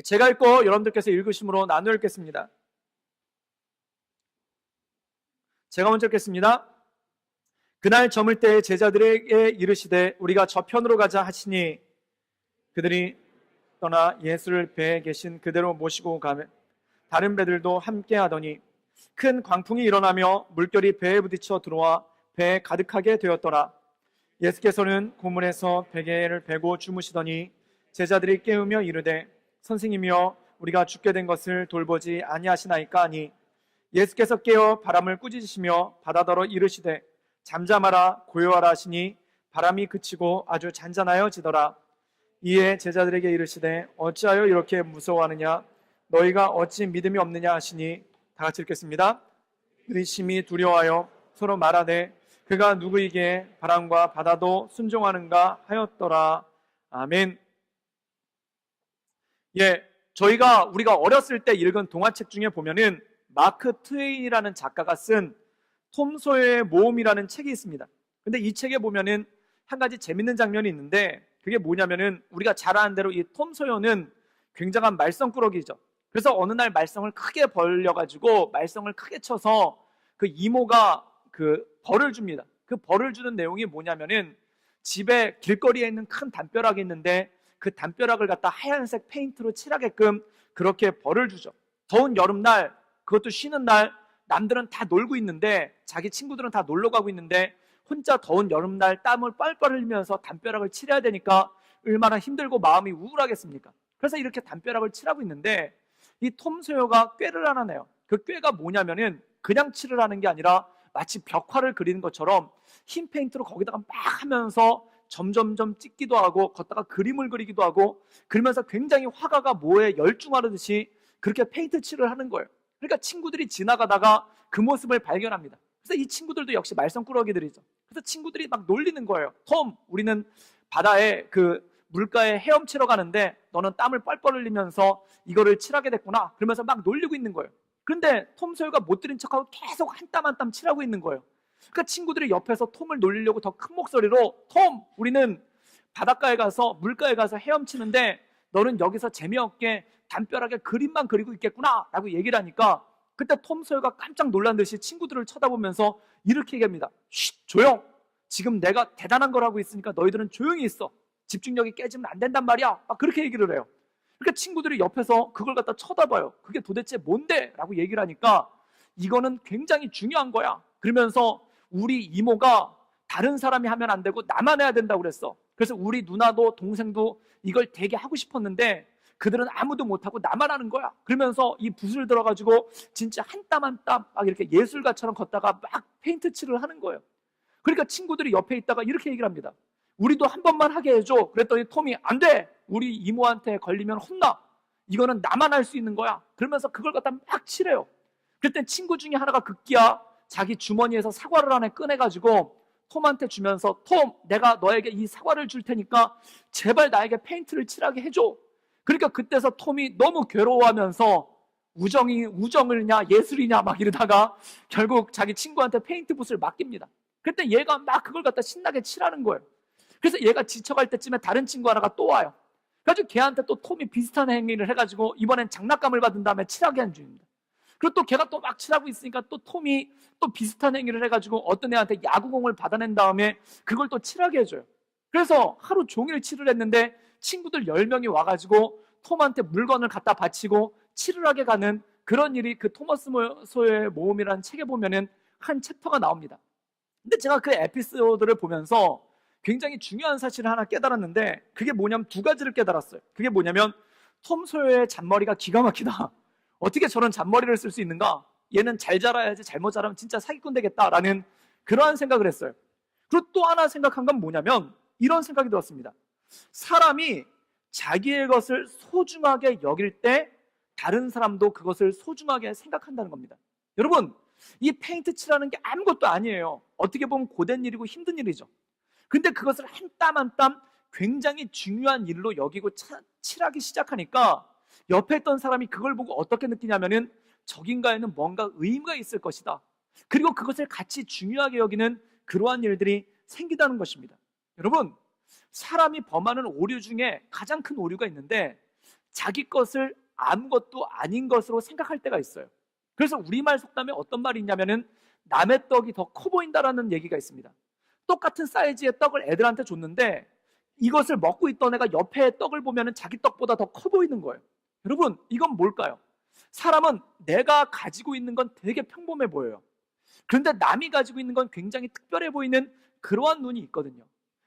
제가 읽고 여러분들께서 읽으심으로 나누어 읽겠습니다. 제가 먼저 읽겠습니다. 그날 저물 때 제자들에게 이르시되 우리가 저편으로 가자 하시니 그들이 떠나 예수를 배에 계신 그대로 모시고 가며 다른 배들도 함께 하더니 큰 광풍이 일어나며 물결이 배에 부딪혀 들어와 배에 가득하게 되었더라. 예수께서는 고물에서 베개를 베고 주무시더니 제자들이 깨우며 이르되 선생님이여 우리가 죽게 된 것을 돌보지 아니하시나이까 하니 예수께서 깨어 바람을 꾸짖으시며 바다더러 이르시되 잠잠하라 고요하라 하시니 바람이 그치고 아주 잔잔하여지더라. 이에 제자들에게 이르시되 어찌하여 이렇게 무서워하느냐 너희가 어찌 믿음이 없느냐 하시니 다 같이 읽겠습니다. 그들이 심히 두려워하여 서로 말하되 그가 누구이기에 바람과 바다도 순종하는가 하였더라. 아멘. 우리가 어렸을 때 읽은 동화책 중에 보면은 마크 트웨인이라는 작가가 쓴 톰 소여의 모험이라는 책이 있습니다. 근데 이 책에 보면은 한 가지 재밌는 장면이 있는데 그게 뭐냐면은 우리가 잘 아는 대로 이 톰 소여는 굉장한 말썽꾸러기죠. 그래서 어느 날 말썽을 크게 벌려가지고 말썽을 크게 쳐서 그 이모가 그 벌을 줍니다. 그 벌을 주는 내용이 뭐냐면은 집에 길거리에 있는 큰 담벼락이 있는데 그 담벼락을 갖다 하얀색 페인트로 칠하게끔 그렇게 벌을 주죠. 더운 여름날, 그것도 쉬는 날, 남들은 다 놀고 있는데 자기 친구들은 다 놀러 가고 있는데 혼자 더운 여름날 땀을 뻘뻘 흘리면서 담벼락을 칠해야 되니까 얼마나 힘들고 마음이 우울하겠습니까? 그래서 이렇게 담벼락을 칠하고 있는데 이 톰 소여가 꾀를 하나 내요. 그 꾀가 뭐냐면은 그냥 칠을 하는 게 아니라 마치 벽화를 그리는 것처럼 흰 페인트로 거기다가 막 하면서 점점점 찍기도 하고 걷다가 그림을 그리기도 하고 그러면서 굉장히 화가가 뭐에 열중하듯이 그렇게 페인트 칠을 하는 거예요. 그러니까 친구들이 지나가다가 그 모습을 발견합니다. 그래서 이 친구들도 역시 말썽꾸러기들이죠. 그래서 친구들이 막 놀리는 거예요. 톰, 우리는 바다에 그 물가에 헤엄치러 가는데 너는 땀을 뻘뻘 흘리면서 이거를 칠하게 됐구나. 그러면서 막 놀리고 있는 거예요. 그런데 톰 소여가 못 들은 척하고 계속 한 땀 한 땀 칠하고 있는 거예요. 그러니까 친구들이 옆에서 톰을 놀리려고 더 큰 목소리로 톰, 우리는 바닷가에 가서 물가에 가서 헤엄치는데 너는 여기서 재미없게 담벼락에 그림만 그리고 있겠구나 라고 얘기를 하니까 그때 톰 소여가 깜짝 놀란 듯이 친구들을 쳐다보면서 이렇게 얘기합니다. 쉿, 조용! 지금 내가 대단한 걸 하고 있으니까 너희들은 조용히 있어. 집중력이 깨지면 안 된단 말이야. 막 그렇게 얘기를 해요. 그러니까 친구들이 옆에서 그걸 갖다 쳐다봐요. 그게 도대체 뭔데? 라고 얘기를 하니까 이거는 굉장히 중요한 거야. 그러면서 우리 이모가 다른 사람이 하면 안 되고 나만 해야 된다고 그랬어. 그래서 우리 누나도 동생도 이걸 되게 하고 싶었는데 그들은 아무도 못하고 나만 하는 거야. 그러면서 이 붓을 들어가지고 진짜 한 땀 한 땀 막 이렇게 예술가처럼 걷다가 막 페인트 칠을 하는 거예요. 그러니까 친구들이 옆에 있다가 이렇게 얘기를 합니다. 우리도 한 번만 하게 해줘. 그랬더니 톰이 안 돼. 우리 이모한테 걸리면 혼나. 이거는 나만 할 수 있는 거야. 그러면서 그걸 갖다 막 칠해요. 그때 친구 중에 하나가 급기야 자기 주머니에서 사과를 하나 꺼내가지고 톰한테 주면서 톰, 내가 너에게 이 사과를 줄 테니까 제발 나에게 페인트를 칠하게 해줘. 그러니까 그때서 톰이 너무 괴로워하면서 우정을냐 예술이냐 막 이러다가 결국 자기 친구한테 페인트 붓을 맡깁니다. 그때 얘가 막 그걸 갖다 신나게 칠하는 거예요. 그래서 얘가 지쳐갈 때쯤에 다른 친구 하나가 또 와요. 그래가지고 걔한테 또 톰이 비슷한 행위를 해가지고 이번엔 장난감을 받은 다음에 칠하게 한 중입니다. 그리고 또 걔가 또 막 칠하고 있으니까 또 톰이 또 비슷한 행위를 해가지고 어떤 애한테 야구공을 받아낸 다음에 그걸 또 칠하게 해줘요. 그래서 하루 종일 칠을 했는데 친구들 10명이 와가지고 톰한테 물건을 갖다 바치고 칠을 하게 가는 그런 일이 그 토머스 소여의 모험이라는 책에 보면은 한 챕터가 나옵니다. 근데 제가 그 에피소드를 보면서 굉장히 중요한 사실을 하나 깨달았는데 그게 뭐냐면 두 가지를 깨달았어요. 그게 뭐냐면 톰 소여의 잔머리가 기가 막히다. 어떻게 저런 잔머리를 쓸 수 있는가? 얘는 잘 자라야지 잘못 자라면 진짜 사기꾼 되겠다라는 그러한 생각을 했어요. 그리고 또 하나 생각한 건 뭐냐면 이런 생각이 들었습니다. 사람이 자기의 것을 소중하게 여길 때 다른 사람도 그것을 소중하게 생각한다는 겁니다. 여러분, 이 페인트 칠하는 게 아무것도 아니에요. 어떻게 보면 고된 일이고 힘든 일이죠. 근데 그것을 한 땀 한 땀 굉장히 중요한 일로 여기고 칠하기 시작하니까 옆에 있던 사람이 그걸 보고 어떻게 느끼냐면은 저긴가에는 뭔가 의미가 있을 것이다. 그리고 그것을 같이 중요하게 여기는 그러한 일들이 생기다는 것입니다. 여러분, 사람이 범하는 오류 중에 가장 큰 오류가 있는데 자기 것을 아무것도 아닌 것으로 생각할 때가 있어요. 그래서 우리말 속담에 어떤 말이 있냐면은 남의 떡이 더 커 보인다라는 얘기가 있습니다. 똑같은 사이즈의 떡을 애들한테 줬는데 이것을 먹고 있던 애가 옆에 떡을 보면은 자기 떡보다 더 커 보이는 거예요. 여러분, 이건 뭘까요? 사람은 내가 가지고 있는 건 되게 평범해 보여요. 그런데 남이 가지고 있는 건 굉장히 특별해 보이는 그러한 눈이 있거든요.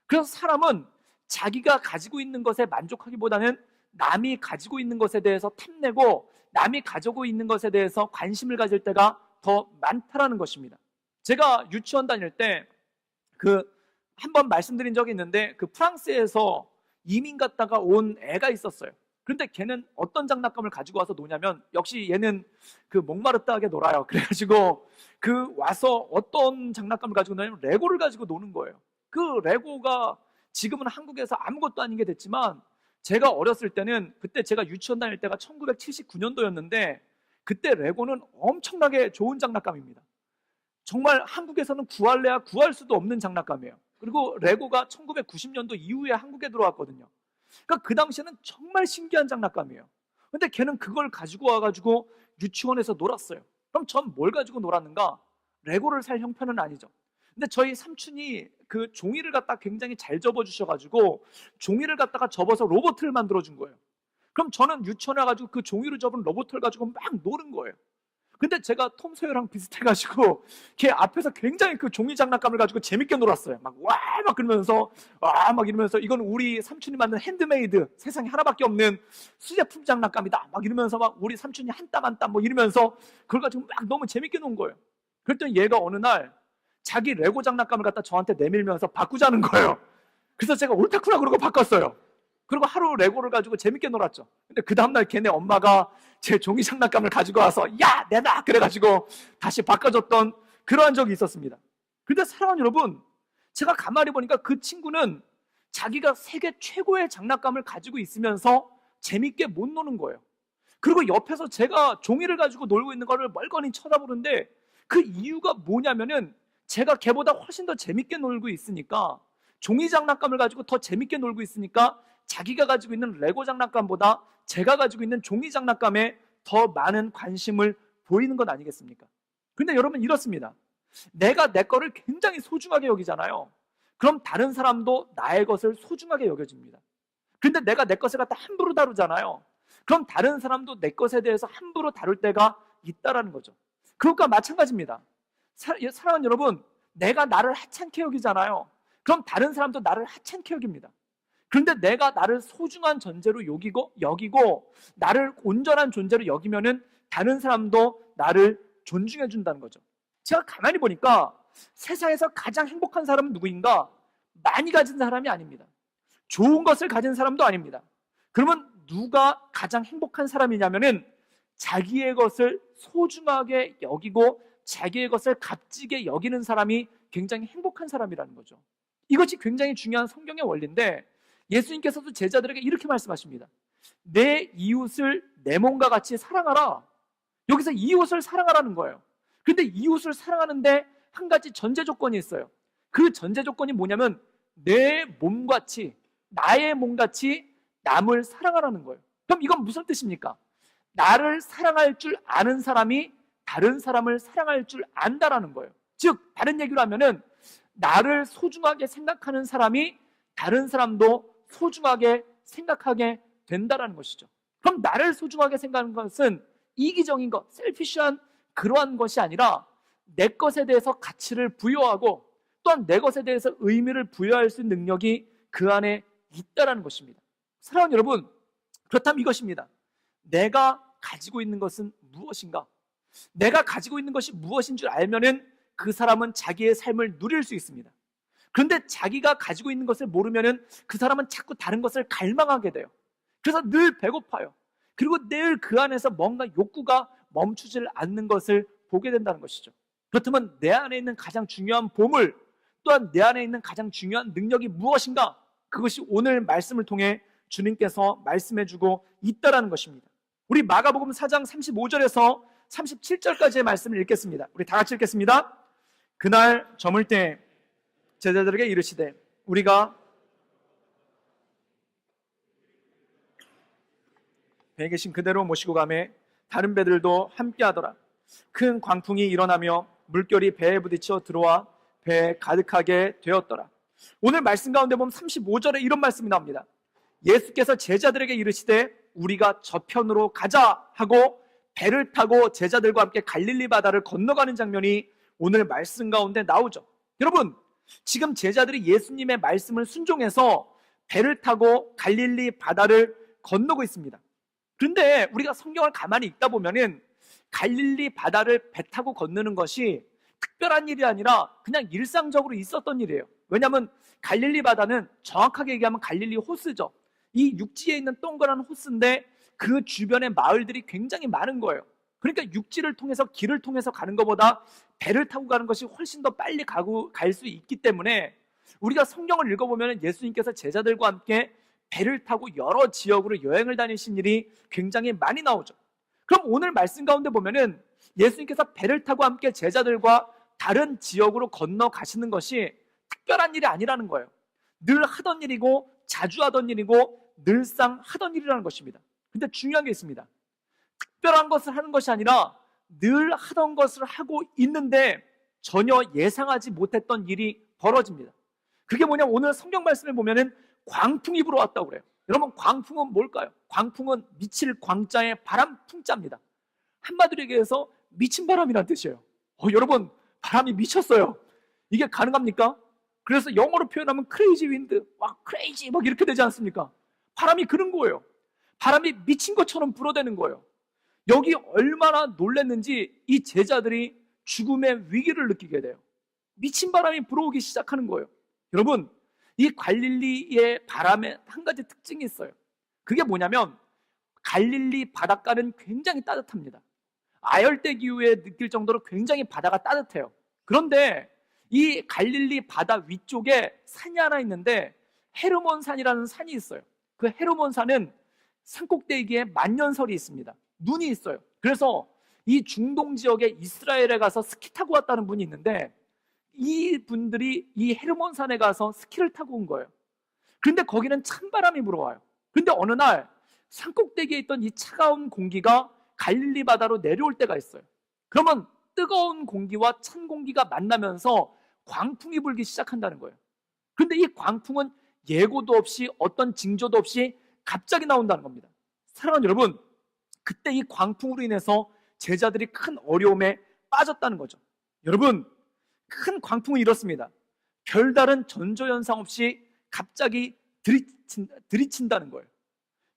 그래서 사람은 자기가 가지고 있는 것에 만족하기보다는 남이 가지고 있는 것에 대해서 탐내고 남이 가지고 있는 것에 대해서 관심을 가질 때가 더 많다라는 것입니다. 제가 유치원 다닐 때 한 번 말씀드린 적이 있는데 프랑스에서 이민 갔다가 온 애가 있었어요. 그런데 걔는 어떤 장난감을 가지고 와서 노냐면, 역시 얘는 목마르다하게 놀아요. 그래가지고 와서 어떤 장난감을 가지고 노냐면 레고를 가지고 노는 거예요. 그 레고가 지금은 한국에서 아무것도 아닌 게 됐지만, 제가 어렸을 때는, 그때 제가 유치원 다닐 때가 1979년도였는데 그때 레고는 엄청나게 좋은 장난감입니다. 정말 한국에서는 구할래야 구할 수도 없는 장난감이에요. 그리고 레고가 1990년도 이후에 한국에 들어왔거든요. 그러니까 그 당시에는 정말 신기한 장난감이에요. 근데 걔는 그걸 가지고 와가지고 유치원에서 놀았어요. 그럼 전 뭘 가지고 놀았는가? 레고를 살 형편은 아니죠. 근데 저희 삼촌이 종이를 갖다 굉장히 잘 접어주셔가지고 종이를 갖다가 접어서 로봇을 만들어준 거예요. 그럼 저는 유치원에 가지고 그 종이로 접은 로봇을 가지고 막 노는 거예요. 근데 제가 톰 소여랑 비슷해가지고 걔 앞에서 굉장히 종이 장난감을 가지고 재밌게 놀았어요. 막 그러면서 막 이러면서 이건 우리 삼촌이 만든 핸드메이드, 세상에 하나밖에 없는 수제품 장난감이다 막 이러면서 막 우리 삼촌이 한 땀 한 땀 뭐 이러면서 그걸 가지고 막 너무 재밌게 논 거예요. 그랬더니 얘가 어느 날 자기 레고 장난감을 갖다 저한테 내밀면서 바꾸자는 거예요. 그래서 제가 옳다쿠나 그러고 바꿨어요. 그리고 하루 레고를 가지고 재밌게 놀았죠. 근데 그 다음날 걔네 엄마가 제 종이 장난감을 가지고 와서 야 내놔 그래가지고 다시 바꿔줬던 그러한 적이 있었습니다. 근데 사랑하는 여러분, 제가 가만히 보니까 그 친구는 자기가 세계 최고의 장난감을 가지고 있으면서 재밌게 못 노는 거예요. 그리고 옆에서 제가 종이를 가지고 놀고 있는 거를 멀거니 쳐다보는데, 그 이유가 뭐냐면은 제가 걔보다 훨씬 더 재밌게 놀고 있으니까, 종이 장난감을 가지고 더 재밌게 놀고 있으니까 자기가 가지고 있는 레고 장난감보다 제가 가지고 있는 종이 장난감에 더 많은 관심을 보이는 것 아니겠습니까? 근데 여러분, 이렇습니다. 내가 내 거를 굉장히 소중하게 여기잖아요. 그럼 다른 사람도 나의 것을 소중하게 여겨집니다. 근데 내가 내 것을 갖다 함부로 다루잖아요. 그럼 다른 사람도 내 것에 대해서 함부로 다룰 때가 있다라는 거죠. 그것과 마찬가지입니다. 사랑하는 여러분, 내가 나를 하찮게 여기잖아요. 그럼 다른 사람도 나를 하찮게 여깁니다. 그런데 내가 나를 소중한 존재로 여기고 나를 온전한 존재로 여기면은 다른 사람도 나를 존중해 준다는 거죠. 제가 가만히 보니까 세상에서 가장 행복한 사람은 누구인가? 많이 가진 사람이 아닙니다. 좋은 것을 가진 사람도 아닙니다. 그러면 누가 가장 행복한 사람이냐면은 자기의 것을 소중하게 여기고 자기의 것을 값지게 여기는 사람이 굉장히 행복한 사람이라는 거죠. 이것이 굉장히 중요한 성경의 원리인데, 예수님께서도 제자들에게 이렇게 말씀하십니다. 내 이웃을 내 몸과 같이 사랑하라. 여기서 이웃을 사랑하라는 거예요. 그런데 이웃을 사랑하는데 한 가지 전제 조건이 있어요. 그 전제 조건이 뭐냐면 내 몸같이, 나의 몸같이 남을 사랑하라는 거예요. 그럼 이건 무슨 뜻입니까? 나를 사랑할 줄 아는 사람이 다른 사람을 사랑할 줄 안다라는 거예요. 즉 다른 얘기로 하면은 나를 소중하게 생각하는 사람이 다른 사람도 소중하게 생각하게 된다라는 것이죠. 그럼 나를 소중하게 생각하는 것은 이기적인 것, 셀피시한 그러한 것이 아니라 내 것에 대해서 가치를 부여하고 또한 내 것에 대해서 의미를 부여할 수 있는 능력이 그 안에 있다라는 것입니다. 사랑하는 여러분, 그렇다면 이것입니다. 내가 가지고 있는 것은 무엇인가? 내가 가지고 있는 것이 무엇인 줄 알면은 그 사람은 자기의 삶을 누릴 수 있습니다. 그런데 자기가 가지고 있는 것을 모르면은 그 사람은 자꾸 다른 것을 갈망하게 돼요. 그래서 늘 배고파요. 그리고 늘 그 안에서 뭔가 욕구가 멈추질 않는 것을 보게 된다는 것이죠. 그렇다면 내 안에 있는 가장 중요한 보물, 또한 내 안에 있는 가장 중요한 능력이 무엇인가? 그것이 오늘 말씀을 통해 주님께서 말씀해주고 있다라는 것입니다. 우리 마가복음 4장 35절에서 37절까지의 말씀을 읽겠습니다. 우리 다 같이 읽겠습니다. 그날 저물 때 제자들에게 이르시되 우리가 배에 계신 그대로 모시고 가매 다른 배들도 함께 하더라. 큰 광풍이 일어나며 물결이 배에 부딪혀 들어와 배에 가득하게 되었더라. 오늘 말씀 가운데 보면 35절에 이런 말씀이 나옵니다. 예수께서 제자들에게 이르시되 우리가 저편으로 가자 하고 배를 타고 제자들과 함께 갈릴리 바다를 건너가는 장면이 오늘 말씀 가운데 나오죠. 여러분, 지금 제자들이 예수님의 말씀을 순종해서 배를 타고 갈릴리 바다를 건너고 있습니다. 그런데 우리가 성경을 가만히 읽다 보면은 갈릴리 바다를 배 타고 건너는 것이 특별한 일이 아니라 그냥 일상적으로 있었던 일이에요. 왜냐하면 갈릴리 바다는 정확하게 얘기하면 갈릴리 호수죠. 이 육지에 있는 동그란 호수인데 그 주변의 마을들이 굉장히 많은 거예요. 그러니까 육지를 통해서 길을 통해서 가는 것보다 배를 타고 가는 것이 훨씬 더 빨리 갈 수 있기 때문에 우리가 성경을 읽어보면 예수님께서 제자들과 함께 배를 타고 여러 지역으로 여행을 다니신 일이 굉장히 많이 나오죠. 그럼 오늘 말씀 가운데 보면은 예수님께서 배를 타고 함께 제자들과 다른 지역으로 건너가시는 것이 특별한 일이 아니라는 거예요. 늘 하던 일이고 자주 하던 일이고 늘상 하던 일이라는 것입니다. 근데 중요한 게 있습니다. 특별한 것을 하는 것이 아니라 늘 하던 것을 하고 있는데 전혀 예상하지 못했던 일이 벌어집니다. 그게 뭐냐면 오늘 성경 말씀을 보면은 광풍이 불어왔다고 그래요. 여러분, 광풍은 뭘까요? 광풍은 미칠 광자의 바람 풍자입니다. 한마디로 얘기해서 미친 바람이란 뜻이에요. 여러분, 바람이 미쳤어요. 이게 가능합니까? 그래서 영어로 표현하면 crazy wind, crazy 막 이렇게 되지 않습니까? 바람이 그런 거예요. 바람이 미친 것처럼 불어대는 거예요. 여기 얼마나 놀랐는지 이 제자들이 죽음의 위기를 느끼게 돼요. 미친 바람이 불어오기 시작하는 거예요. 여러분, 이 갈릴리의 바람에 한 가지 특징이 있어요. 그게 뭐냐면 갈릴리 바닷가는 굉장히 따뜻합니다. 아열대 기후에 느낄 정도로 굉장히 바다가 따뜻해요. 그런데 이 갈릴리 바다 위쪽에 산이 하나 있는데 헤르몬 산이라는 산이 있어요. 그 헤르몬 산은 산꼭대기에 만년설이 있습니다. 눈이 있어요. 그래서 이 중동 지역에 이스라엘에 가서 스키 타고 왔다는 분이 있는데 이 분들이 이 헤르몬 산에 가서 스키를 타고 온 거예요. 그런데 거기는 찬바람이 불어와요. 그런데 어느 날 산꼭대기에 있던 이 차가운 공기가 갈릴리 바다로 내려올 때가 있어요. 그러면 뜨거운 공기와 찬 공기가 만나면서 광풍이 불기 시작한다는 거예요. 그런데 이 광풍은 예고도 없이 어떤 징조도 없이 갑자기 나온다는 겁니다. 사랑하는 여러분, 그때 이 광풍으로 인해서 제자들이 큰 어려움에 빠졌다는 거죠. 여러분, 큰 광풍은 이렇습니다. 별다른 전조현상 없이 갑자기 들이친다는 거예요.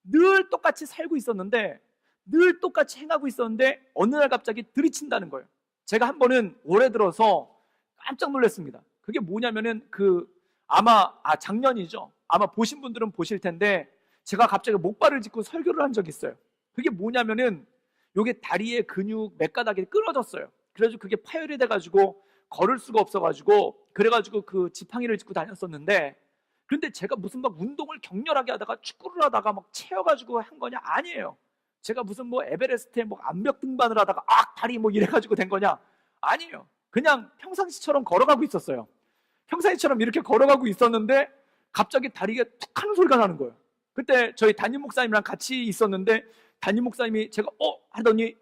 늘 똑같이 살고 있었는데, 늘 똑같이 행하고 있었는데 어느 날 갑자기 들이친다는 거예요. 제가 한 번은 올해 들어서 깜짝 놀랐습니다. 그게 뭐냐면은 작년이죠. 아마 보신 분들은 보실 텐데 제가 갑자기 목발을 짚고 설교를 한 적이 있어요. 그게 뭐냐면은 요게 다리의 근육 몇 가닥이 끊어졌어요. 그래가지고 그게 파열이 돼가지고 걸을 수가 없어가지고 그래가지고 그 지팡이를 짚고 다녔었는데, 그런데 제가 무슨 막 운동을 격렬하게 하다가 축구를 하다가 막 채워가지고 한 거냐? 아니에요. 제가 무슨 에베레스트에 암벽 등반을 하다가 다리 이래가지고 된 거냐? 아니에요. 그냥 평상시처럼 걸어가고 있었어요. 평상시처럼 이렇게 걸어가고 있었는데 갑자기 다리가 툭 하는 소리가 나는 거예요. 그때 저희 담임 목사님이랑 같이 있었는데 담임 목사님이 제가 하더니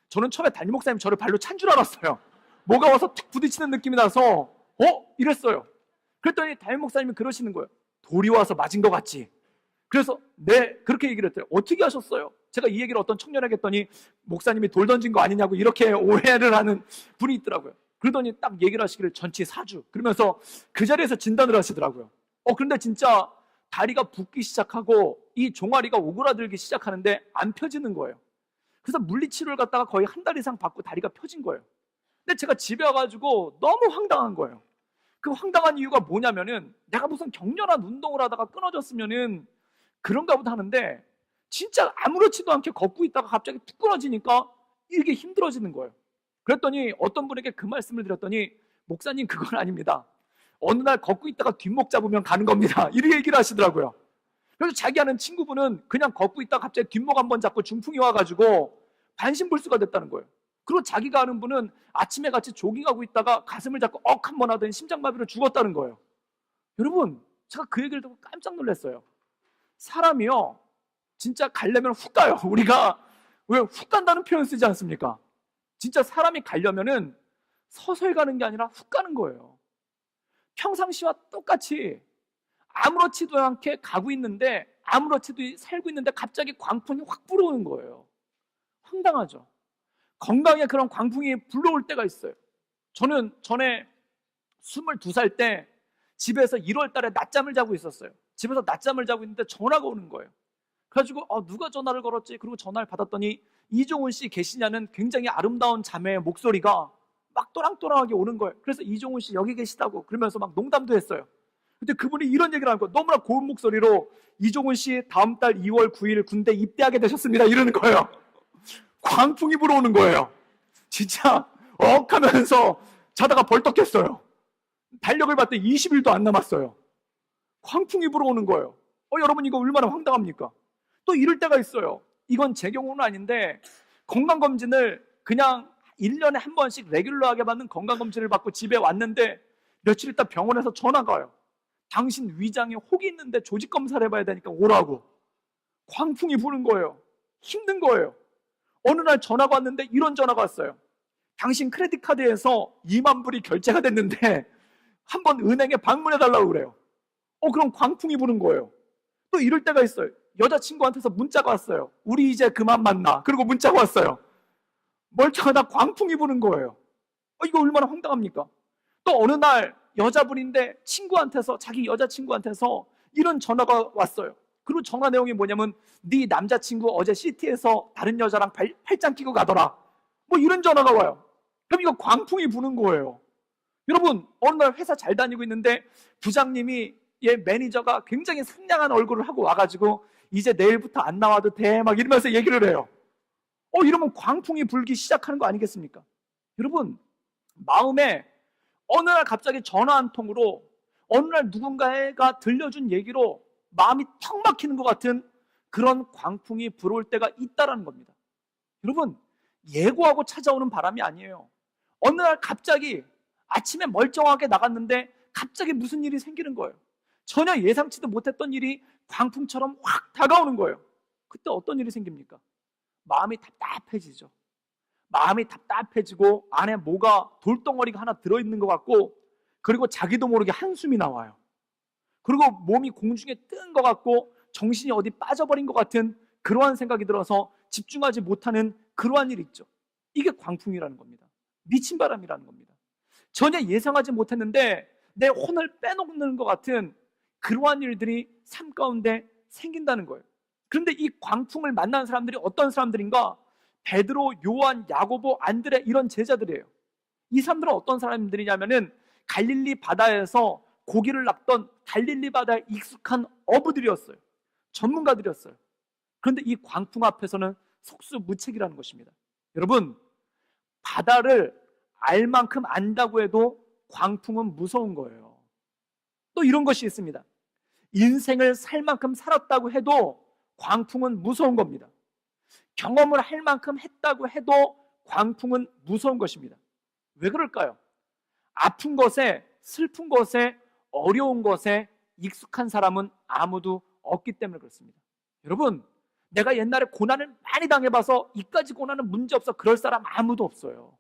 저는 처음에 담임 목사님 저를 발로 찬 줄 알았어요. 뭐가 와서 툭 부딪히는 느낌이 나서 이랬어요. 그랬더니 담임 목사님이 그러시는 거예요. 돌이 와서 맞은 것 같지? 그래서 네, 그렇게 얘기를 했대요. 어떻게 하셨어요? 제가 이 얘기를 어떤 청년에게 했더니 목사님이 돌 던진 거 아니냐고 이렇게 오해를 하는 분이 있더라고요. 그러더니 딱 얘기를 하시기를 전치 4주 그러면서 그 자리에서 진단을 하시더라고요. 그런데 진짜 다리가 붓기 시작하고 이 종아리가 오그라들기 시작하는데 안 펴지는 거예요. 그래서 물리치료를 갖다가 거의 한 달 이상 받고 다리가 펴진 거예요. 근데 제가 집에 와가지고 너무 황당한 거예요. 그 황당한 이유가 뭐냐면은 내가 무슨 격렬한 운동을 하다가 끊어졌으면은 그런가 보다 하는데 진짜 아무렇지도 않게 걷고 있다가 갑자기 툭 끊어지니까 이게 힘들어지는 거예요. 그랬더니 어떤 분에게 그 말씀을 드렸더니 목사님, 그건 아닙니다. 어느 날 걷고 있다가 뒷목 잡으면 가는 겁니다. 이렇게 얘기를 하시더라고요. 그래서 자기 아는 친구분은 그냥 걷고 있다가 갑자기 뒷목 한번 잡고 중풍이 와가지고 반신불수가 됐다는 거예요. 그리고 자기가 아는 분은 아침에 같이 조깅하고 있다가 가슴을 잡고 한번 하더니 심장마비로 죽었다는 거예요. 여러분, 제가 그 얘기를 듣고 깜짝 놀랐어요. 사람이요, 진짜 가려면 훅 가요. 우리가 왜 훅 간다는 표현 쓰지 않습니까? 진짜 사람이 가려면은 서서히 가는 게 아니라 훅 가는 거예요. 평상시와 똑같이 아무렇지도 않게 가고 있는데, 아무렇지도 살고 있는데 갑자기 광풍이 확 불어오는 거예요. 황당하죠. 건강에 그런 광풍이 불러올 때가 있어요. 저는 전에 22살 때 집에서 1월 달에 낮잠을 자고 있었어요. 집에서 낮잠을 자고 있는데 전화가 오는 거예요. 그래가지고 누가 전화를 걸었지? 그리고 전화를 받았더니 이종훈 씨 계시냐는 굉장히 아름다운 자매의 목소리가 막 또랑또랑하게 오는 거예요. 그래서 이종훈 씨 여기 계시다고 그러면서 막 농담도 했어요. 근데 그분이 이런 얘기를 하는 거예요. 너무나 고운 목소리로 이종훈 씨 다음 달 2월 9일 군대 입대하게 되셨습니다. 이러는 거예요. 광풍이 불어오는 거예요. 진짜 하면서 자다가 벌떡 깼어요. 달력을 봤더니 20일도 안 남았어요. 광풍이 불어오는 거예요. 여러분 이거 얼마나 황당합니까? 또 이럴 때가 있어요. 이건 제 경우는 아닌데 건강검진을 그냥 1년에 한 번씩 레귤러하게 받는 건강검진을 받고 집에 왔는데 며칠 있다 병원에서 전화가 와요. 당신 위장에 혹이 있는데 조직검사를 해봐야 되니까 오라고. 광풍이 부는 거예요. 힘든 거예요. 어느 날 전화가 왔는데 이런 전화가 왔어요. 당신 크레딧 카드에서 2만 불이 결제가 됐는데 한번 은행에 방문해달라고 그래요. 그럼 광풍이 부는 거예요. 또 이럴 때가 있어요. 여자친구한테서 문자가 왔어요. 우리 이제 그만 만나. 그리고 문자가 왔어요. 멀쩡하다 광풍이 부는 거예요. 이거 얼마나 황당합니까? 또 어느 날 여자분인데 친구한테서, 자기 여자친구한테서 이런 전화가 왔어요. 그리고 전화 내용이 뭐냐면 네 남자친구 어제 시티에서 다른 여자랑 팔짱 끼고 가더라. 뭐 이런 전화가 와요. 그럼 이거 광풍이 부는 거예요. 여러분 어느 날 회사 잘 다니고 있는데 부장님이 매니저가 굉장히 상냥한 얼굴을 하고 와가지고 이제 내일부터 안 나와도 돼 막 이러면서 얘기를 해요. 이러면 광풍이 불기 시작하는 거 아니겠습니까? 여러분 마음에 어느 날 갑자기 전화 한 통으로, 어느 날 누군가가 들려준 얘기로 마음이 턱 막히는 것 같은 그런 광풍이 불어올 때가 있다라는 겁니다. 여러분 예고하고 찾아오는 바람이 아니에요. 어느 날 갑자기 아침에 멀쩡하게 나갔는데 갑자기 무슨 일이 생기는 거예요. 전혀 예상치도 못했던 일이 광풍처럼 확 다가오는 거예요. 그때 어떤 일이 생깁니까? 마음이 답답해지죠. 마음이 답답해지고 안에 뭐가 돌덩어리가 하나 들어있는 것 같고, 그리고 자기도 모르게 한숨이 나와요. 그리고 몸이 공중에 뜬 것 같고 정신이 어디 빠져버린 것 같은 그러한 생각이 들어서 집중하지 못하는 그러한 일이 있죠. 이게 광풍이라는 겁니다. 미친 바람이라는 겁니다. 전혀 예상하지 못했는데 내 혼을 빼놓는 것 같은 그러한 일들이 삶 가운데 생긴다는 거예요. 그런데 이 광풍을 만난 사람들이 어떤 사람들인가? 베드로, 요한, 야고보, 안드레 이런 제자들이에요. 이 사람들은 어떤 사람들이냐면은 갈릴리 바다에서 고기를 낚던 갈릴리 바다에 익숙한 어부들이었어요. 전문가들이었어요. 그런데 이 광풍 앞에서는 속수무책이라는 것입니다. 여러분 바다를 알 만큼 안다고 해도 광풍은 무서운 거예요. 또 이런 것이 있습니다. 인생을 살 만큼 살았다고 해도 광풍은 무서운 겁니다. 경험을 할 만큼 했다고 해도 광풍은 무서운 것입니다. 왜 그럴까요? 아픈 것에, 슬픈 것에, 어려운 것에 익숙한 사람은 아무도 없기 때문에 그렇습니다. 여러분 내가 옛날에 고난을 많이 당해봐서 이까지 고난은 문제없어 그럴 사람 아무도 없어요.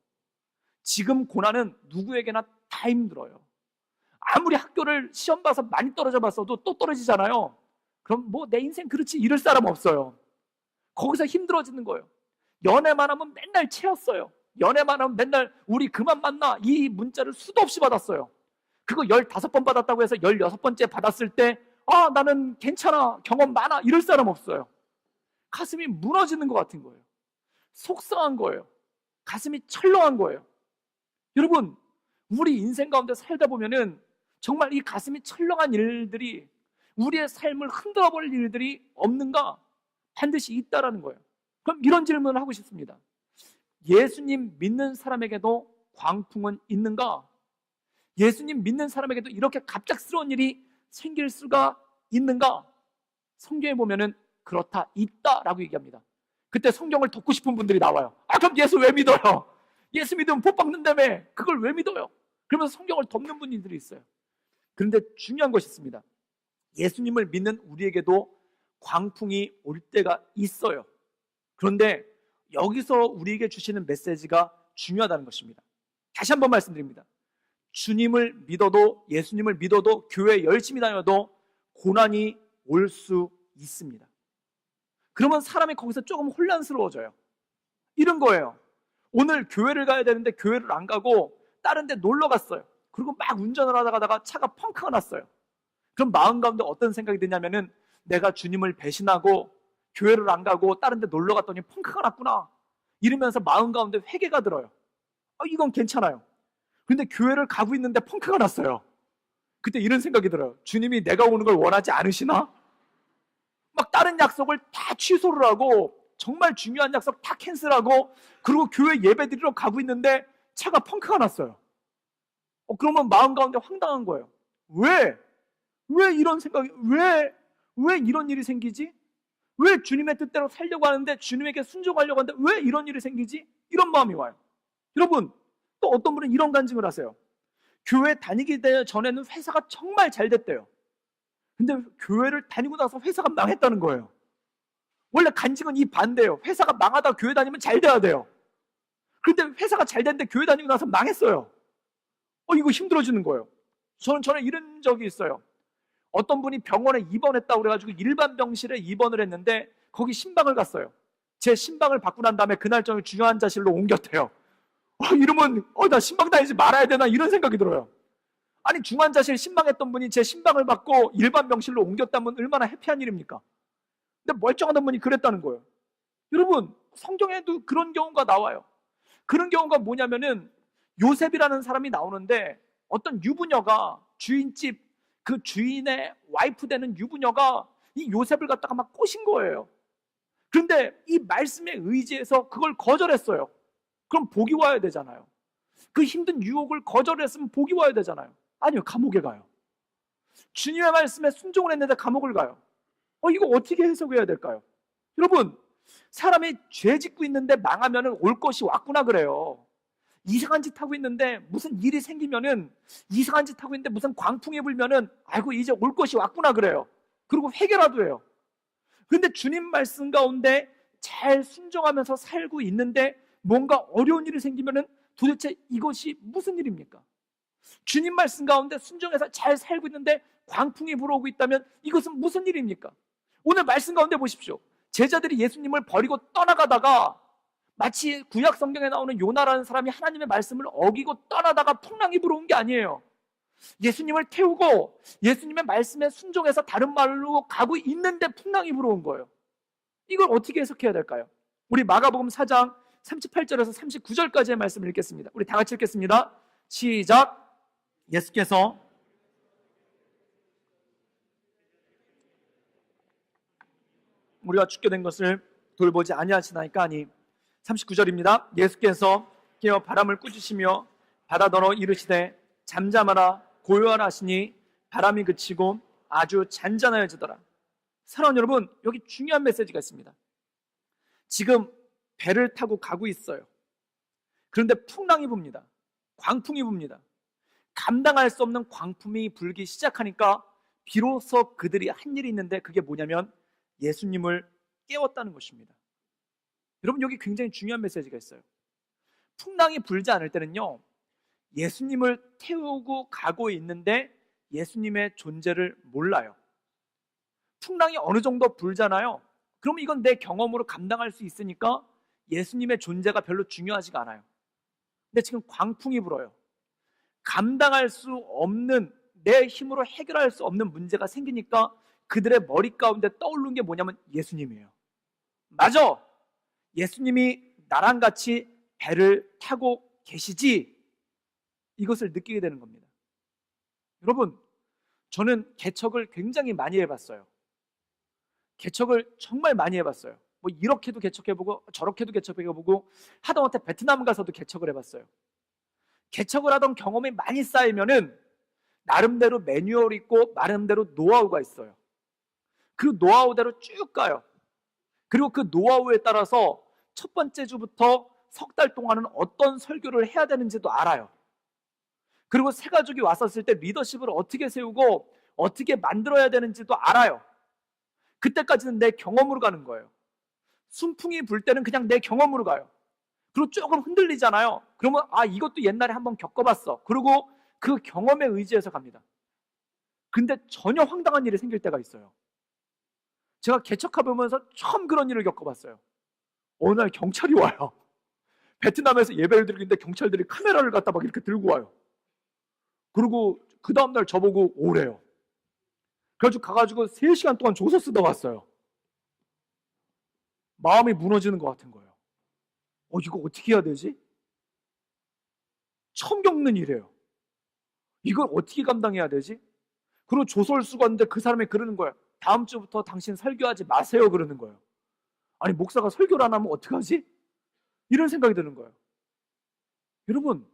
지금 고난은 누구에게나 다 힘들어요. 아무리 학교를 시험 봐서 많이 떨어져 봤어도 또 떨어지잖아요. 그럼 뭐 내 인생 그렇지 이럴 사람 없어요. 거기서 힘들어지는 거예요. 연애만 하면 맨날 채였어요. 연애만 하면 맨날 우리 그만 만나 이 문자를 수도 없이 받았어요. 그거 15번 받았다고 해서 16번째 받았을 때 나는 괜찮아 경험 많아 이럴 사람 없어요. 가슴이 무너지는 것 같은 거예요. 속상한 거예요. 가슴이 철렁한 거예요. 여러분 우리 인생 가운데 살다 보면은 정말 이 가슴이 철렁한 일들이, 우리의 삶을 흔들어 버릴 일들이 없는가? 반드시 있다라는 거예요. 그럼 이런 질문을 하고 싶습니다. 예수님 믿는 사람에게도 광풍은 있는가? 예수님 믿는 사람에게도 이렇게 갑작스러운 일이 생길 수가 있는가? 성경에 보면은 그렇다, 있다라고 얘기합니다. 그때 성경을 덮고 싶은 분들이 나와요. 그럼 예수 왜 믿어요? 예수 믿으면 복 받는다며 그걸 왜 믿어요? 그러면서 성경을 덮는 분들이 있어요. 그런데 중요한 것이 있습니다. 예수님을 믿는 우리에게도 광풍이 올 때가 있어요. 그런데 여기서 우리에게 주시는 메시지가 중요하다는 것입니다. 다시 한번 말씀드립니다. 주님을 믿어도, 예수님을 믿어도, 교회 열심히 다녀도 고난이 올 수 있습니다. 그러면 사람이 거기서 조금 혼란스러워져요. 이런 거예요. 오늘 교회를 가야 되는데 교회를 안 가고 다른 데 놀러 갔어요. 그리고 막 운전을 하다가 차가 펑크가 났어요. 그럼 마음 가운데 어떤 생각이 드냐면은, 내가 주님을 배신하고 교회를 안 가고 다른 데 놀러 갔더니 펑크가 났구나, 이러면서 마음 가운데 회개가 들어요. 이건 괜찮아요. 근데 교회를 가고 있는데 펑크가 났어요. 그때 이런 생각이 들어요. 주님이 내가 오는 걸 원하지 않으시나? 막 다른 약속을 다 취소를 하고, 정말 중요한 약속 다 캔슬하고, 그리고 교회 예배 드리러 가고 있는데 차가 펑크가 났어요. 그러면 마음 가운데 황당한 거예요. 왜 이런 생각이, 왜 이런 일이 생기지? 왜 주님의 뜻대로 살려고 하는데, 주님에게 순종하려고 하는데 왜 이런 일이 생기지? 이런 마음이 와요. 여러분, 또 어떤 분은 이런 간증을 하세요. 교회 다니기 전에는 회사가 정말 잘 됐대요. 근데 교회를 다니고 나서 회사가 망했다는 거예요. 원래 간증은 이 반대예요. 회사가 망하다 교회 다니면 잘 돼야 돼요. 그런데 회사가 잘 됐는데 교회 다니고 나서 망했어요. 이거 힘들어지는 거예요. 저는 이런 적이 있어요. 어떤 분이 병원에 입원했다고 그래가지고 일반 병실에 입원을 했는데 거기 신방을 갔어요. 제 신방을 받고 난 다음에 그날 저녁에 중환자실로 옮겼대요. 이러면 나 신방 다니지 말아야 되나, 이런 생각이 들어요. 아니, 중환자실 신방했던 분이 제 신방을 받고 일반 병실로 옮겼다면 얼마나 해피한 일입니까? 근데 멀쩡하던 분이 그랬다는 거예요. 여러분, 성경에도 그런 경우가 나와요. 그런 경우가 뭐냐면은, 요셉이라는 사람이 나오는데, 어떤 유부녀가, 주인집 그 주인의 와이프 되는 유부녀가 이 요셉을 갖다가 막 꼬신 거예요. 그런데 이 말씀에 의지해서 그걸 거절했어요. 그럼 복이 와야 되잖아요. 그 힘든 유혹을 거절했으면 복이 와야 되잖아요. 아니요, 감옥에 가요. 주님의 말씀에 순종을 했는데 감옥을 가요. 이거 어떻게 해석해야 될까요? 여러분, 사람이 죄 짓고 있는데 망하면 올 것이 왔구나 그래요. 이상한 짓 하고 있는데 무슨 일이 생기면은, 이상한 짓 하고 있는데 무슨 광풍이 불면은, 아이고 이제 올 것이 왔구나 그래요. 그리고 회개라도 해요. 그런데 주님 말씀 가운데 잘 순종하면서 살고 있는데 뭔가 어려운 일이 생기면은, 도대체 이것이 무슨 일입니까? 주님 말씀 가운데 순종해서 잘 살고 있는데 광풍이 불어오고 있다면 이것은 무슨 일입니까? 오늘 말씀 가운데 보십시오. 제자들이 예수님을 버리고 떠나가다가 마치 구약 성경에 나오는 요나라는 사람이 하나님의 말씀을 어기고 떠나다가 풍랑이 불어온 게 아니에요. 예수님을 태우고 예수님의 말씀에 순종해서 다른 말로 가고 있는데 풍랑이 불어온 거예요. 이걸 어떻게 해석해야 될까요? 우리 마가복음 4장 38절에서 39절까지의 말씀을 읽겠습니다. 우리 다 같이 읽겠습니다. 시작. 예수께서 우리가 죽게 된 것을 돌보지 아니하시나이까 하니, 39절입니다. 예수께서 깨어 바람을 꾸짖으시며 바다더러 이르시되 잠잠하라 고요하라 하시니 바람이 그치고 아주 잔잔하여지더라. 사랑하는 여러분, 여기 중요한 메시지가 있습니다. 지금 배를 타고 가고 있어요. 그런데 풍랑이 붑니다. 광풍이 붑니다. 감당할 수 없는 광풍이 불기 시작하니까 비로소 그들이 한 일이 있는데, 그게 뭐냐면 예수님을 깨웠다는 것입니다. 여러분, 여기 굉장히 중요한 메시지가 있어요. 풍랑이 불지 않을 때는요, 예수님을 태우고 가고 있는데 예수님의 존재를 몰라요. 풍랑이 어느 정도 불잖아요. 그럼 이건 내 경험으로 감당할 수 있으니까 예수님의 존재가 별로 중요하지가 않아요. 근데 지금 광풍이 불어요. 감당할 수 없는, 내 힘으로 해결할 수 없는 문제가 생기니까 그들의 머리 가운데 떠오르는 게 뭐냐면 예수님이에요. 맞아, 예수님이 나랑 같이 배를 타고 계시지, 이것을 느끼게 되는 겁니다. 여러분, 저는 개척을 굉장히 많이 해봤어요. 개척을 정말 많이 해봤어요. 뭐 이렇게도 개척해보고 저렇게도 개척해보고, 하다못해 베트남 가서도 개척을 해봤어요. 개척을 하던 경험이 많이 쌓이면은 나름대로 매뉴얼이 있고 나름대로 노하우가 있어요. 그 노하우대로 쭉 가요. 그리고 그 노하우에 따라서 첫 번째 주부터 석 달 동안은 어떤 설교를 해야 되는지도 알아요. 그리고 새 가족이 왔었을 때 리더십을 어떻게 세우고 어떻게 만들어야 되는지도 알아요. 그때까지는 내 경험으로 가는 거예요. 순풍이 불 때는 그냥 내 경험으로 가요. 그리고 조금 흔들리잖아요. 그러면 이것도 옛날에 한번 겪어봤어. 그리고 그 경험에 의지해서 갑니다. 근데 전혀 황당한 일이 생길 때가 있어요. 제가 개척해보면서 처음 그런 일을 겪어봤어요. 어느 날 경찰이 와요. 베트남에서 예배를 드리는데 경찰들이 카메라를 갖다 막 이렇게 들고 와요. 그리고 그 다음날 저보고 오래요. 그래가지고 가가지고 3시간 동안 조서 쓰다 왔어요. 마음이 무너지는 것 같은 거예요. 이거 어떻게 해야 되지? 처음 겪는 일이에요. 이걸 어떻게 감당해야 되지? 그리고 조서를 쓰고 왔는데 그 사람이 그러는 거예요. 다음 주부터 당신 설교하지 마세요. 그러는 거예요. 아니, 목사가 설교를 안 하면 어떡하지? 이런 생각이 드는 거예요. 여러분,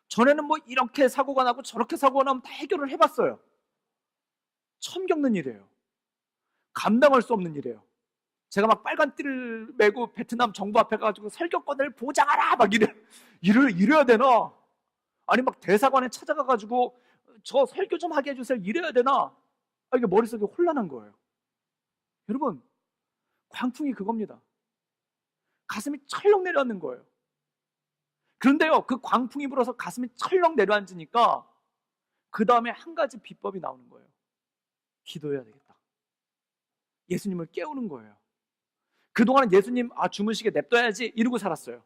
전에는 뭐 이렇게 사고가 나고 저렇게 사고가 나면 다 해결을 해봤어요. 처음 겪는 일이에요. 감당할 수 없는 일이에요. 제가 막 빨간 띠를 메고 베트남 정부 앞에 가가지고 설교권을 보장하라 막 이래야 되나? 아니 막 대사관에 찾아가가지고 저 설교 좀 하게 해주세요 이래야 되나? 이게 머릿속에 혼란한 거예요. 여러분, 광풍이 그겁니다. 가슴이 철렁 내려앉는 거예요. 그런데요, 그 광풍이 불어서 가슴이 철렁 내려앉으니까 그 다음에 한 가지 비법이 나오는 거예요. 기도해야 되겠다. 예수님을 깨우는 거예요. 그동안은 예수님 주무시게 냅둬야지 이러고 살았어요.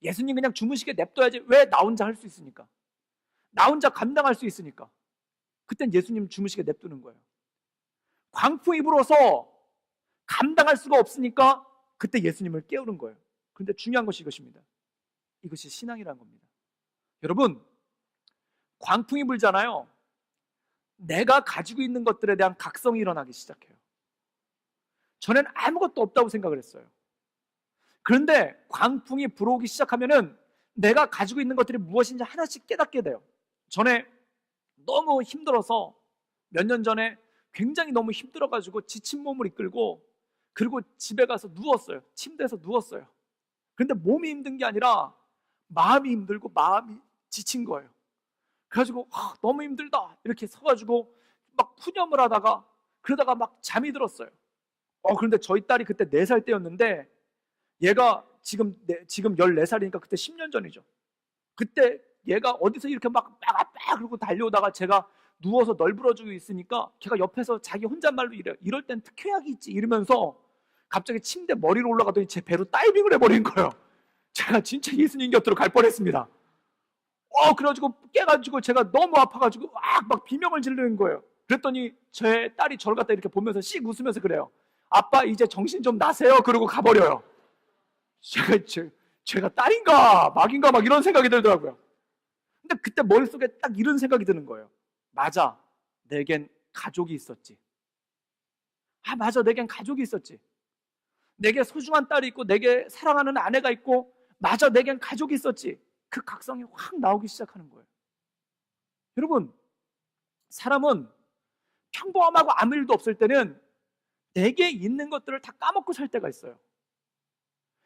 예수님 그냥 주무시게 냅둬야지. 왜? 나 혼자 할 수 있으니까. 나 혼자 감당할 수 있으니까. 그땐 예수님 주무시게 냅두는 거예요. 광풍이 불어서 감당할 수가 없으니까 그때 예수님을 깨우는 거예요. 그런데 중요한 것이 이것입니다. 이것이 신앙이라는 겁니다. 여러분, 광풍이 불잖아요. 내가 가지고 있는 것들에 대한 각성이 일어나기 시작해요. 전에는 아무것도 없다고 생각을 했어요. 그런데 광풍이 불어오기 시작하면은 내가 가지고 있는 것들이 무엇인지 하나씩 깨닫게 돼요. 전에 너무 힘들어서 몇 년 전에 굉장히 너무 힘들어가지고 지친 몸을 이끌고 그리고 집에 가서 누웠어요. 침대에서 누웠어요. 그런데 몸이 힘든 게 아니라 마음이 힘들고 마음이 지친 거예요. 그래가지고 너무 힘들다 이렇게 서가지고 막 푸념을 하다가 그러다가 막 잠이 들었어요. 그런데 저희 딸이 그때 4살 때였는데 얘가 지금 14살이니까 그때 10년 전이죠. 그때 얘가 어디서 이렇게 막 아빠 그러고 달려오다가 제가 누워서 널브러지고 있으니까 걔가 옆에서 자기 혼잣말로 이래요. 이럴 땐 특효약이 있지 이러면서 갑자기 침대 머리로 올라가더니 제 배로 다이빙을 해버린 거예요. 제가 진짜 예수님 곁으로 갈 뻔했습니다. 그래가지고 깨가지고 제가 너무 아파가지고 막 비명을 지르는 거예요. 그랬더니 제 딸이 저를 갖다 이렇게 보면서 씩 웃으면서 그래요. 아빠 이제 정신 좀 나세요. 그러고 가버려요. 제가 딸인가 막인가 막 이런 생각이 들더라고요. 근데 그때 머릿속에 딱 이런 생각이 드는 거예요. 맞아, 내겐 가족이 있었지. 맞아, 내겐 가족이 있었지. 내게 소중한 딸이 있고 내게 사랑하는 아내가 있고 맞아, 내겐 가족이 있었지. 그 각성이 확 나오기 시작하는 거예요. 여러분, 사람은 평범하고 아무 일도 없을 때는 내게 있는 것들을 다 까먹고 살 때가 있어요.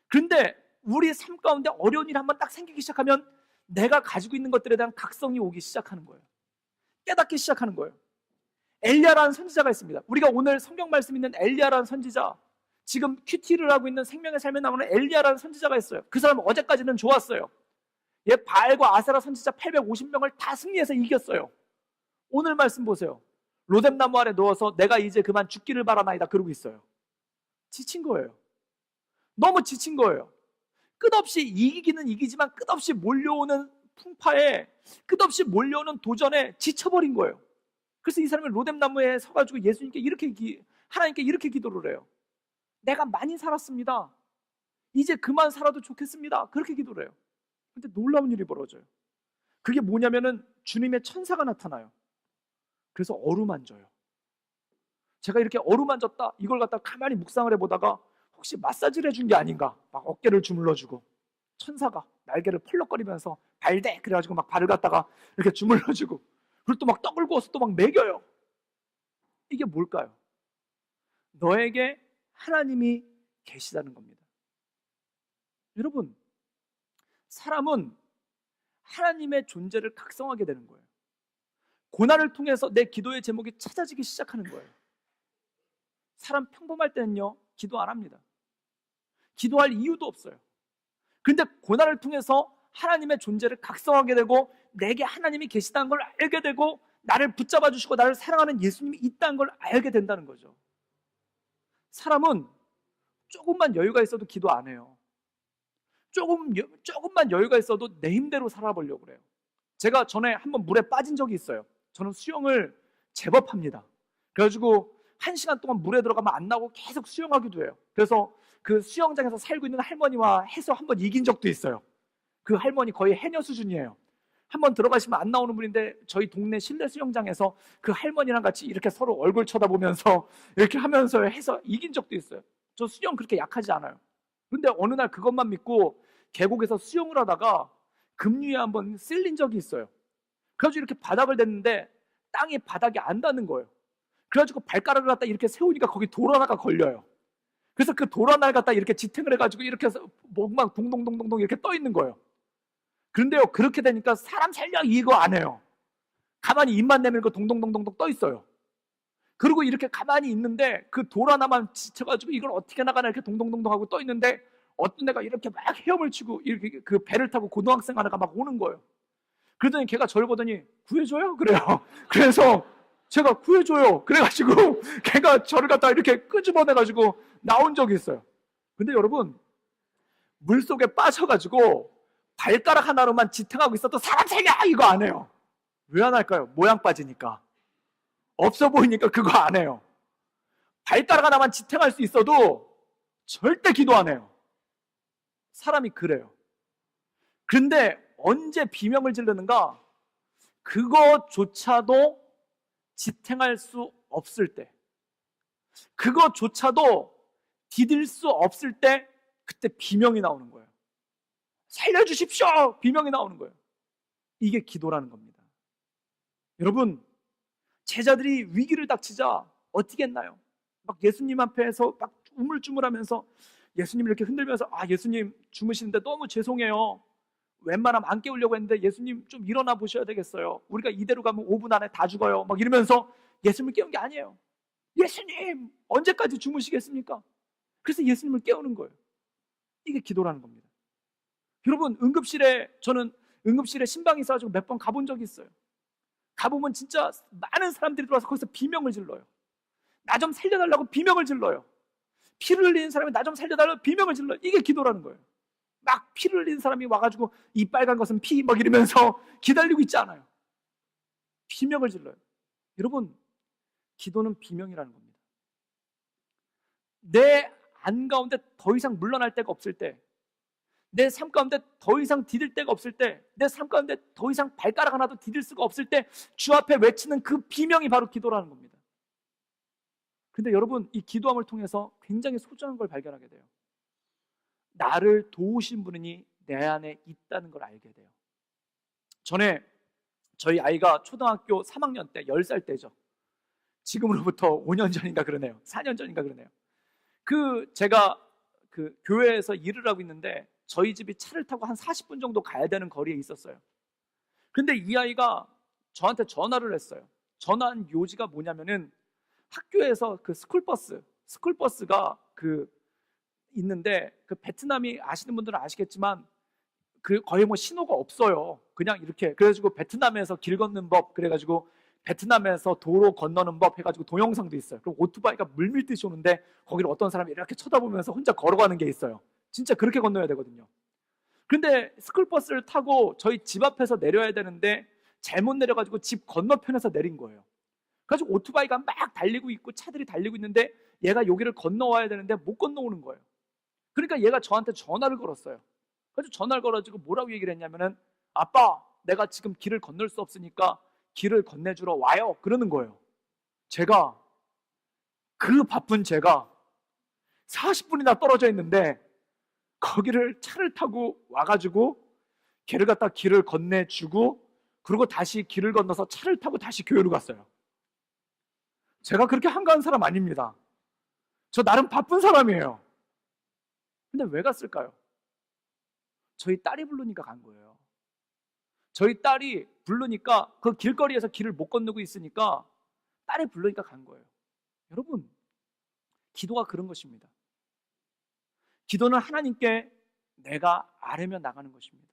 그런데 우리 삶 가운데 어려운 일이 한번 딱 생기기 시작하면 내가 가지고 있는 것들에 대한 각성이 오기 시작하는 거예요. 깨닫기 시작하는 거예요. 엘리야라는 선지자가 있습니다. 우리가 오늘 성경 말씀 있는 엘리야라는 선지자, 지금 큐티를 하고 있는 생명의 삶에 나오는 엘리야라는 선지자가 있어요. 그 사람은 어제까지는 좋았어요. 바알과 아세라 선지자 850명을 다 승리해서 이겼어요. 오늘 말씀 보세요. 로뎀나무 아래 누워서 내가 이제 그만 죽기를 바라나이다 그러고 있어요. 지친 거예요. 너무 지친 거예요. 끝없이 이기기는 이기지만 끝없이 몰려오는 풍파에, 끝없이 몰려오는 도전에 지쳐버린 거예요. 그래서 이 사람이 로뎀나무에 서가지고 예수님께 하나님께 이렇게 기도를 해요. 내가 많이 살았습니다. 이제 그만 살아도 좋겠습니다. 그렇게 기도를 해요. 근데 놀라운 일이 벌어져요. 그게 뭐냐면은 주님의 천사가 나타나요. 그래서 어루만져요. 제가 이렇게 어루만졌다 이걸 갖다 가만히 묵상을 해보다가 혹시 마사지를 해준 게 아닌가, 막 어깨를 주물러주고 천사가 날개를 펄럭거리면서 발대 그래가지고 막 발을 갖다가 이렇게 주물러주고 그리고 또 막 떡을 구워서 또 막 먹여요. 이게 뭘까요? 너에게 하나님이 계시다는 겁니다. 여러분, 사람은 하나님의 존재를 각성하게 되는 거예요. 고난을 통해서 내 기도의 제목이 찾아지기 시작하는 거예요. 사람 평범할 때는요, 기도 안 합니다. 기도할 이유도 없어요. 그런데 고난을 통해서 하나님의 존재를 각성하게 되고, 내게 하나님이 계시다는 걸 알게 되고, 나를 붙잡아 주시고 나를 사랑하는 예수님이 있다는 걸 알게 된다는 거죠. 사람은 조금만 여유가 있어도 기도 안 해요. 조금만 여유가 있어도 내 힘대로 살아보려고 그래요. 제가 전에 한번 물에 빠진 적이 있어요. 저는 수영을 제법 합니다. 그래가지고 1시간 동안 물에 들어가면 안 나오고 계속 수영하기도 해요. 그래서 그 수영장에서 살고 있는 할머니와 해서 한번 이긴 적도 있어요. 그 할머니 거의 해녀 수준이에요. 한번 들어가시면 안 나오는 분인데, 저희 동네 실내 수영장에서 그 할머니랑 같이 이렇게 서로 얼굴 쳐다보면서 이렇게 하면서 해서 이긴 적도 있어요. 저 수영 그렇게 약하지 않아요. 그런데 어느 날 그것만 믿고 계곡에서 수영을 하다가 급류에 한번 쓸린 적이 있어요. 그래가지고 이렇게 바닥을 댔는데 땅에 바닥이 안 닿는 거예요. 그래가지고 발가락을 갖다 이렇게 세우니까 거기 돌 하나가 걸려요. 그래서 그 돌 하나를 갖다 이렇게 지탱을 해가지고 이렇게 해서 목막 동동동동동 이렇게 떠 있는 거예요. 그런데요, 그렇게 되니까 사람 살려 이거 안 해요. 가만히 입만 내밀고 동동동동동 떠 있어요. 그리고 이렇게 가만히 있는데 그 돌 하나만 지쳐가지고 이걸 어떻게 나가나 이렇게 동동동동 하고 떠 있는데, 어떤 애가 이렇게 막 헤엄을 치고 이렇게 그 배를 타고 고등학생 하나가 막 오는 거예요. 그러더니 걔가 저를 보더니 구해줘요? 그래요. 그래서 제가 구해줘요. 그래가지고 걔가 저를 갖다 이렇게 끄집어내가지고 나온 적이 있어요. 근데 여러분, 물속에 빠져가지고 발가락 하나로만 지탱하고 있어도 사람 살려 이거 안 해요. 왜 안 할까요? 모양 빠지니까. 없어 보이니까 그거 안 해요. 발가락 하나만 지탱할 수 있어도 절대 기도 안 해요. 사람이 그래요. 그런데 언제 비명을 지르는가? 그거조차도 지탱할 수 없을 때, 그거조차도 디딜 수 없을 때, 그때 비명이 나오는 거예요. 살려주십시오! 비명이 나오는 거예요. 이게 기도라는 겁니다. 여러분, 제자들이 위기를 닥치자 어떻게 했나요? 막 예수님 앞에서 막 우물쭈물하면서 예수님 이렇게 흔들면서, 아, 예수님 주무시는데 너무 죄송해요. 웬만하면 안 깨우려고 했는데 예수님 좀 일어나 보셔야 되겠어요. 우리가 이대로 가면 5분 안에 다 죽어요. 막 이러면서 예수님을 깨운 게 아니에요. 예수님 언제까지 주무시겠습니까? 그래서 예수님을 깨우는 거예요. 이게 기도라는 겁니다. 여러분, 저는 응급실에 신방이 있어가지고 몇 번 가본 적이 있어요. 가보면 진짜 많은 사람들이 들어와서 거기서 비명을 질러요. 나 좀 살려달라고 비명을 질러요. 피를 흘리는 사람이 나 좀 살려달라고 비명을 질러요. 이게 기도라는 거예요. 막 피를 흘리는 사람이 와가지고 이 빨간 것은 피 막 이러면서 기다리고 있지 않아요. 비명을 질러요. 여러분, 기도는 비명이라는 겁니다. 내 안 가운데 더 이상 물러날 데가 없을 때, 내 삶 가운데 더 이상 디딜 데가 없을 때, 내 삶 가운데 더 이상 발가락 하나도 디딜 수가 없을 때 주 앞에 외치는 그 비명이 바로 기도라는 겁니다. 근데 여러분, 이 기도함을 통해서 굉장히 소중한 걸 발견하게 돼요. 나를 도우신 분이 내 안에 있다는 걸 알게 돼요. 전에 저희 아이가 초등학교 3학년 때, 10살 때죠. 지금으로부터 5년 전인가 그러네요. 4년 전인가 그러네요. 제가 교회에서 일을 하고 있는데 저희 집이 차를 타고 한 40분 정도 가야 되는 거리에 있었어요. 근데 이 아이가 저한테 전화를 했어요. 전화한 요지가 뭐냐면은, 학교에서 스쿨버스가 있는데, 베트남이 아시는 분들은 아시겠지만 거의 뭐 신호가 없어요. 그냥 이렇게. 그래가지고 베트남에서 길 걷는 법, 그래가지고 베트남에서 도로 건너는 법 해가지고 동영상도 있어요. 그리고 오토바이가 물밀듯이 오는데 거기를 어떤 사람이 이렇게 쳐다보면서 혼자 걸어가는 게 있어요. 진짜 그렇게 건너야 되거든요. 근데 스쿨버스를 타고 저희 집 앞에서 내려야 되는데 잘못 내려가지고 집 건너편에서 내린 거예요. 그래서 오토바이가 막 달리고 있고 차들이 달리고 있는데 얘가 여기를 건너와야 되는데 못 건너오는 거예요. 그러니까 얘가 저한테 전화를 걸었어요. 그래서 전화를 걸어가지고 뭐라고 얘기를 했냐면은, 아빠, 내가 지금 길을 건널 수 없으니까 길을 건네주러 와요. 그러는 거예요. 그 바쁜 제가 40분이나 떨어져 있는데 거기를 차를 타고 와가지고 걔를 갖다 길을 건네주고, 그리고 다시 길을 건너서 차를 타고 다시 교회로 갔어요. 제가 그렇게 한가한 사람 아닙니다. 저 나름 바쁜 사람이에요. 근데 왜 갔을까요? 저희 딸이 부르니까 간 거예요. 저희 딸이 부르니까, 그 길거리에서 길을 못 건너고 있으니까 딸이 부르니까 간 거예요. 여러분, 기도가 그런 것입니다. 기도는 하나님께 내가 아뢰며 나가는 것입니다.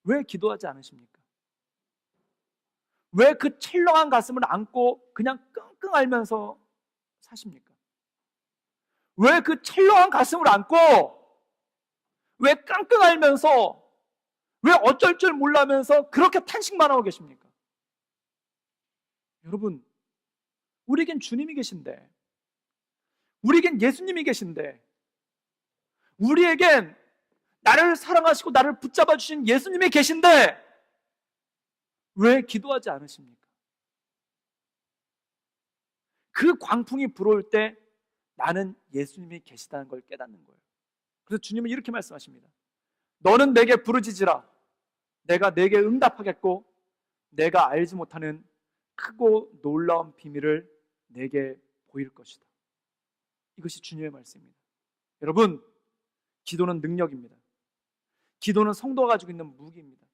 왜 기도하지 않으십니까? 왜 그 철렁한 가슴을 안고 그냥 끙끙 앓면서 사십니까? 왜 그 철렁한 가슴을 안고 왜 끙끙 앓면서 왜 어쩔 줄 몰라면서 그렇게 탄식만 하고 계십니까? 여러분, 우리에겐 주님이 계신데, 우리에겐 예수님이 계신데, 우리에겐 나를 사랑하시고 나를 붙잡아 주신 예수님이 계신데 왜 기도하지 않으십니까? 그 광풍이 불어올 때 나는 예수님이 계시다는 걸 깨닫는 거예요. 그래서 주님은 이렇게 말씀하십니다. 너는 내게 부르짖으라. 내가 내게 응답하겠고 내가 알지 못하는 크고 놀라운 비밀을 내게 보일 것이다. 이것이 주님의 말씀입니다. 여러분, 기도는 능력입니다. 기도는 성도가 가지고 있는 무기입니다.